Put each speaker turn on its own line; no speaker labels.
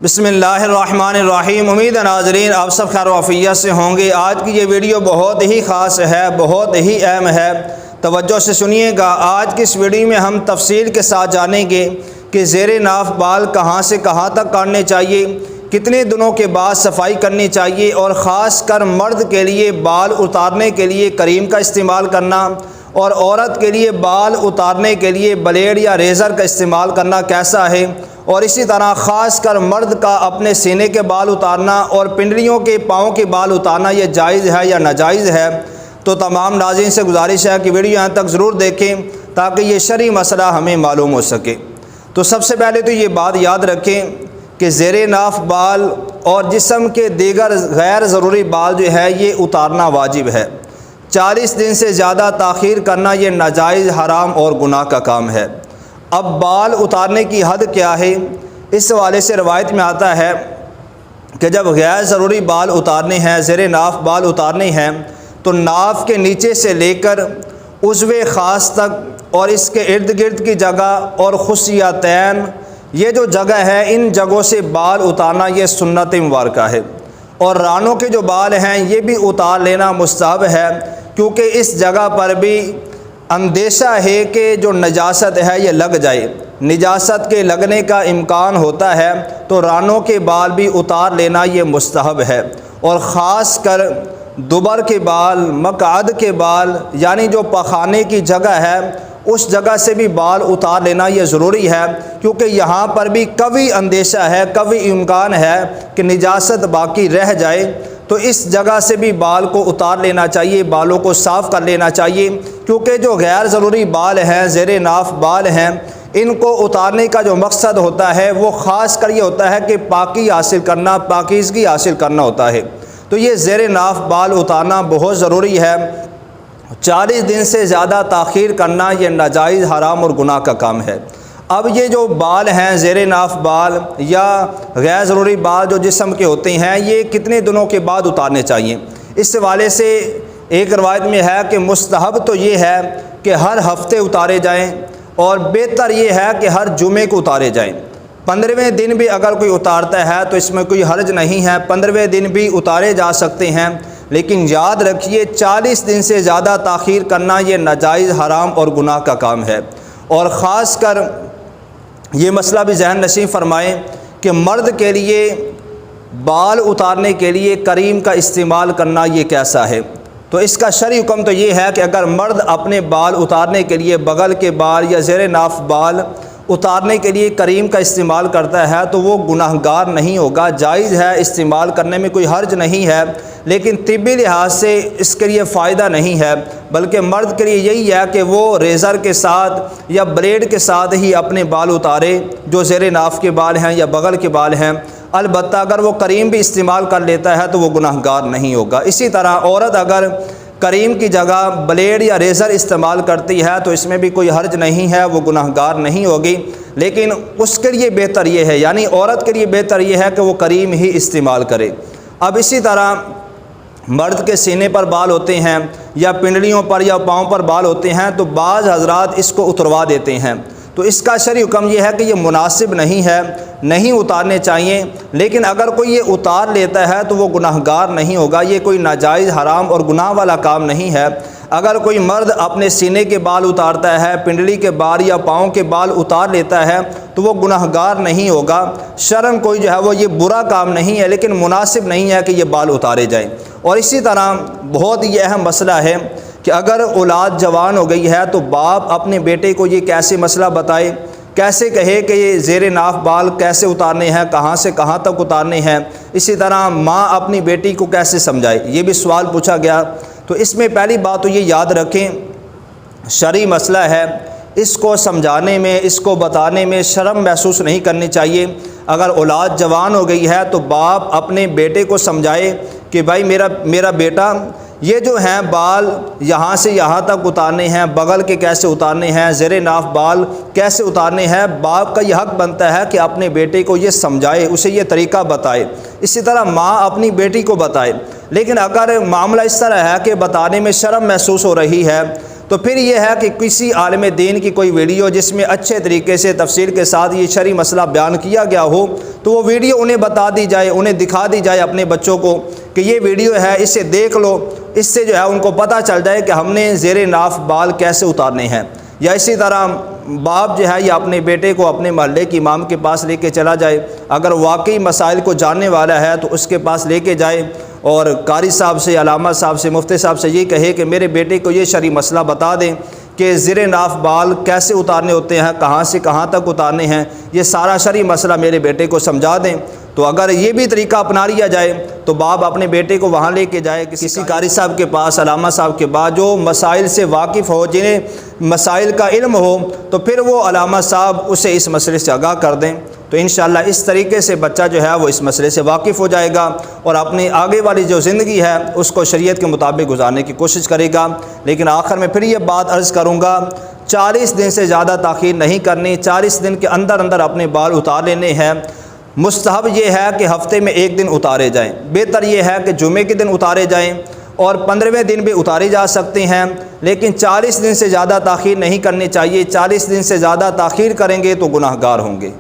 بسم اللہ الرحمن الرحیم۔ امید ہے ناظرین آپ سب خیر و عافیت سے ہوں گے۔ آج کی یہ ویڈیو بہت ہی خاص ہے، بہت ہی اہم ہے، توجہ سے سنیے گا۔ آج کی اس ویڈیو میں ہم تفصیل کے ساتھ جانیں گے کہ زیر ناف بال کہاں سے کہاں تک کاٹنے چاہیے، کتنے دنوں کے بعد صفائی کرنی چاہیے، اور خاص کر مرد کے لیے بال اتارنے کے لیے کریم کا استعمال کرنا اور عورت کے لیے بال اتارنے کے لیے بلیڈ یا ریزر کا استعمال کرنا کیسا ہے، اور اسی طرح خاص کر مرد کا اپنے سینے کے بال اتارنا اور پنڈلیوں کے پاؤں کے بال اتارنا یہ جائز ہے یا ناجائز ہے۔ تو تمام ناظرین سے گزارش ہے کہ ویڈیو یہاں تک ضرور دیکھیں تاکہ یہ شرعی مسئلہ ہمیں معلوم ہو سکے۔ تو سب سے پہلے تو یہ بات یاد رکھیں کہ زیر ناف بال اور جسم کے دیگر غیر ضروری بال جو ہے یہ اتارنا واجب ہے۔ 40 دن سے زیادہ تاخیر کرنا یہ ناجائز، حرام اور گناہ کا کام ہے۔ اب بال اتارنے کی حد کیا ہے؟ اس حوالے سے روایت میں آتا ہے کہ جب غیر ضروری بال اتارنے ہیں، زیر ناف بال اتارنے ہیں، تو ناف کے نیچے سے لے کر عضو خاص تک اور اس کے ارد گرد کی جگہ اور خصیتین، یہ جو جگہ ہے ان جگہوں سے بال اتارنا یہ سنت مبارکہ ہے، اور رانوں کے جو بال ہیں یہ بھی اتار لینا مستحب ہے، کیونکہ اس جگہ پر بھی اندیشہ ہے کہ جو نجاست ہے یہ لگ جائے، نجاست کے لگنے کا امکان ہوتا ہے، تو رانوں کے بال بھی اتار لینا یہ مستحب ہے۔ اور خاص کر دوبر کے بال، مقعد کے بال، یعنی جو پخانے کی جگہ ہے اس جگہ سے بھی بال اتار لینا یہ ضروری ہے، کیونکہ یہاں پر بھی قوی اندیشہ ہے، قوی امکان ہے کہ نجاست باقی رہ جائے، تو اس جگہ سے بھی بال کو اتار لینا چاہیے، بالوں کو صاف کر لینا چاہیے، کیونکہ جو غیر ضروری بال ہیں، زیر ناف بال ہیں، ان کو اتارنے کا جو مقصد ہوتا ہے وہ خاص کر یہ ہوتا ہے کہ پاکی حاصل کرنا، پاکیزگی حاصل کرنا ہوتا ہے، تو یہ زیر ناف بال اتارنا بہت ضروری ہے۔ 40 دن سے زیادہ تاخیر کرنا یہ ناجائز، حرام اور گناہ کا کام ہے۔ اب یہ جو بال ہیں، زیر ناف بال یا غیر ضروری بال جو جسم کے ہوتے ہیں، یہ کتنے دنوں کے بعد اتارنے چاہیے؟ اس حوالے سے ایک روایت میں ہے کہ مستحب تو یہ ہے کہ ہر ہفتے اتارے جائیں، اور بہتر یہ ہے کہ ہر جمعے کو اتارے جائیں۔ 15ویں دن بھی اگر کوئی اتارتا ہے تو اس میں کوئی حرج نہیں ہے، 15ویں دن بھی اتارے جا سکتے ہیں، لیکن یاد رکھیے 40 دن سے زیادہ تاخیر کرنا یہ ناجائز، حرام اور گناہ کا کام ہے۔ اور خاص کر یہ مسئلہ بھی ذہن نشین فرمائیں کہ مرد کے لیے بال اتارنے کے لیے کریم کا استعمال کرنا یہ کیسا ہے؟ تو اس کا شرعی حکم تو یہ ہے کہ اگر مرد اپنے بال اتارنے کے لیے بغل کے بال یا زیر ناف بال اتارنے کے لیے کریم کا استعمال کرتا ہے تو وہ گناہگار نہیں ہوگا، جائز ہے، استعمال کرنے میں کوئی حرج نہیں ہے، لیکن طبی لحاظ سے اس کے لیے فائدہ نہیں ہے، بلکہ مرد کے لیے یہی ہے کہ وہ ریزر کے ساتھ یا بلیڈ کے ساتھ ہی اپنے بال اتارے جو زیر ناف کے بال ہیں یا بغل کے بال ہیں۔ البتہ اگر وہ کریم بھی استعمال کر لیتا ہے تو وہ گناہگار نہیں ہوگا۔ اسی طرح عورت اگر کریم کی جگہ بلیڈ یا ریزر استعمال کرتی ہے تو اس میں بھی کوئی حرج نہیں ہے، وہ گناہگار نہیں ہوگی، لیکن اس کے لیے بہتر یہ ہے، یعنی عورت کے لیے بہتر یہ ہے کہ وہ کریم ہی استعمال کرے۔ اب اسی طرح مرد کے سینے پر بال ہوتے ہیں یا پنڈلیوں پر یا پاؤں پر بال ہوتے ہیں، تو بعض حضرات اس کو اتروا دیتے ہیں، تو اس کا شرعی حکم یہ ہے کہ یہ مناسب نہیں ہے، نہیں اتارنے چاہیے، لیکن اگر کوئی یہ اتار لیتا ہے تو وہ گناہگار نہیں ہوگا، یہ کوئی ناجائز، حرام اور گناہ والا کام نہیں ہے۔ اگر کوئی مرد اپنے سینے کے بال اتارتا ہے، پنڈلی کے بال یا پاؤں کے بال اتار لیتا ہے تو وہ گناہگار نہیں ہوگا، شرعاً کوئی جو ہے وہ یہ برا کام نہیں ہے، لیکن مناسب نہیں ہے کہ یہ بال اتارے جائیں۔ اور اسی طرح بہت یہ اہم مسئلہ ہے کہ اگر اولاد جوان ہو گئی ہے تو باپ اپنے بیٹے کو یہ کیسے مسئلہ بتائے، کیسے کہے کہ یہ زیر ناف بال کیسے اتارنے ہیں، کہاں سے کہاں تک اتارنے ہیں۔ اسی طرح ماں اپنی بیٹی کو کیسے سمجھائے، یہ بھی سوال پوچھا گیا۔ تو اس میں پہلی بات تو یہ یاد رکھیں، شرعی مسئلہ ہے، اس کو سمجھانے میں، اس کو بتانے میں شرم محسوس نہیں کرنی چاہیے۔ اگر اولاد جوان ہو گئی ہے تو باپ اپنے بیٹے کو سمجھائے کہ بھائی میرا بیٹا، یہ جو ہیں بال یہاں سے یہاں تک اتارنے ہیں، بغل کے کیسے اتارنے ہیں، زیر ناف بال کیسے اتارنے ہیں، باپ کا یہ حق بنتا ہے کہ اپنے بیٹے کو یہ سمجھائے، اسے یہ طریقہ بتائے۔ اسی طرح ماں اپنی بیٹی کو بتائے۔ لیکن اگر معاملہ اس طرح ہے کہ بتانے میں شرم محسوس ہو رہی ہے تو پھر یہ ہے کہ کسی عالم دین کی کوئی ویڈیو جس میں اچھے طریقے سے تفصیل کے ساتھ یہ شرعی مسئلہ بیان کیا گیا ہو تو وہ ویڈیو انہیں بتا دی جائے، انہیں دکھا دی جائے اپنے بچوں کو کہ یہ ویڈیو ہے، اسے دیکھ لو، اس سے جو ہے ان کو پتہ چل جائے کہ ہم نے زیر ناف بال کیسے اتارنے ہیں۔ یا اسی طرح باپ جو ہے یا اپنے بیٹے کو اپنے محلے کے امام کے پاس لے کے چلا جائے، اگر واقعی مسائل کو جاننے والا ہے تو اس کے پاس لے کے جائے اور قاری صاحب سے، علامہ صاحب سے، مفتی صاحب سے یہ کہے کہ میرے بیٹے کو یہ شرعی مسئلہ بتا دیں کہ زیر ناف بال کیسے اتارنے ہوتے ہیں، کہاں سے کہاں تک اتارنے ہیں، یہ سارا شرعی مسئلہ میرے بیٹے کو سمجھا دیں۔ تو اگر یہ بھی طریقہ اپنا لیا جائے تو باپ اپنے بیٹے کو وہاں لے کے جائے کسی قاری صاحب کے پاس، علامہ صاحب کے بعد جو مسائل سے واقف ہو، جنہیں مسائل کا علم ہو، تو پھر وہ علامہ صاحب اسے اس مسئلے سے آگاہ کر دیں۔ تو انشاءاللہ اس طریقے سے بچہ جو ہے وہ اس مسئلے سے واقف ہو جائے گا اور اپنی آگے والی جو زندگی ہے اس کو شریعت کے مطابق گزارنے کی کوشش کرے گا۔ لیکن آخر میں پھر یہ بات عرض کروں گا، 40 دن سے زیادہ تاخیر نہیں کرنی، 40 دن کے اندر اندر اپنے بال اتار لینے ہیں۔ مستحب یہ ہے کہ ہفتے میں 1 دن اتارے جائیں، بہتر یہ ہے کہ جمعے کے دن اتارے جائیں اور 15ویں دن بھی اتارے جا سکتے ہیں، لیکن 40 دن سے زیادہ تاخیر نہیں کرنی چاہیے۔ 40 دن سے زیادہ تاخیر کریں گے تو گناہ گار ہوں گے۔